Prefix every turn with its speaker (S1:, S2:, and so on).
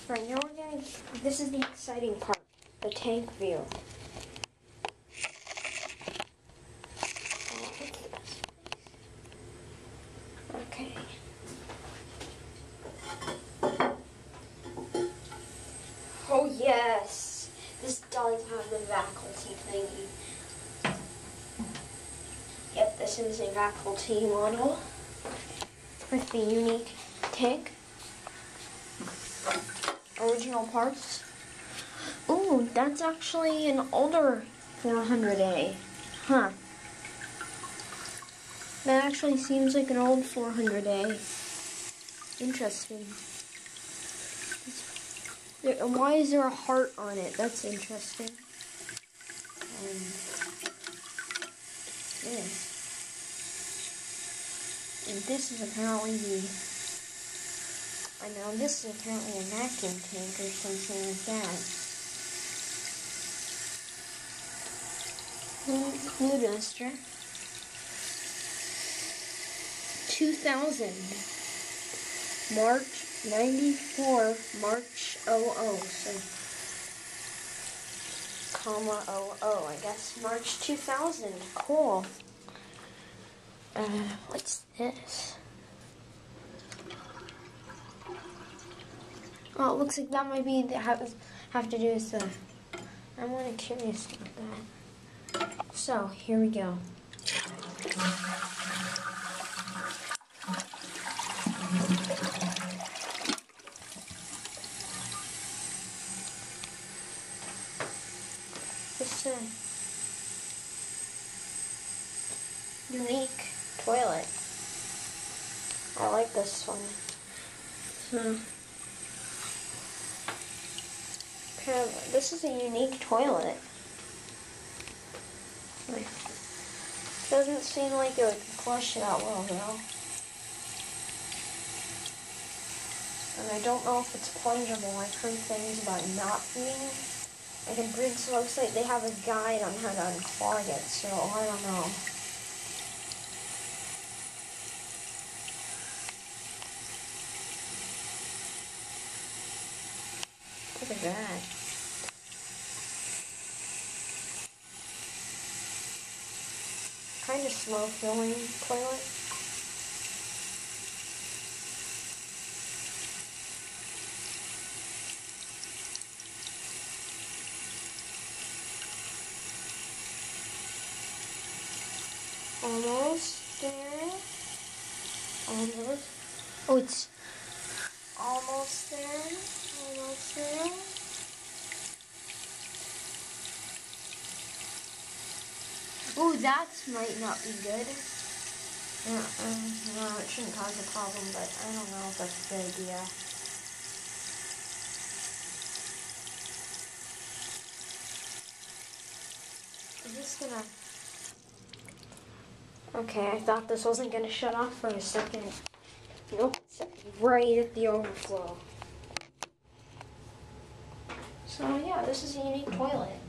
S1: Right, now we're getting, this is the exciting part, the tank view. Okay. Oh yes! This does have the Vacuity thingy. Yep, this is a Vacuity model with the unique tank. Original parts. Ooh, that's actually an older 400A. Huh. That actually seems like an old 400A. Interesting. Why is there a heart on it? That's interesting. Yeah. And this is apparently I know this is apparently a vacuum tank or something like that. New duster. 2000. March 94. March 00. So, comma 00. I guess March 2000. Cool. What's this? Oh, it looks like that might be have to do with the. I'm kind of curious about that. So here we go. This unique toilet. I like this one. This is a unique toilet. Doesn't seem like it would flush that well though. And I don't know if it's plungible. I've heard things about not being. Like in Briggs website, they have a guide on how to unclog it, so I don't know. Look at that. Kind of slow filling toilet. Almost there. Almost. Oh, it's almost there. Almost there. Ooh, that might not be good. No, it shouldn't cause a problem, but I don't know if that's a good idea. Is this gonna... Okay, I thought this wasn't gonna shut off for a second. Nope, it's right at the overflow. So yeah, this is a unique toilet.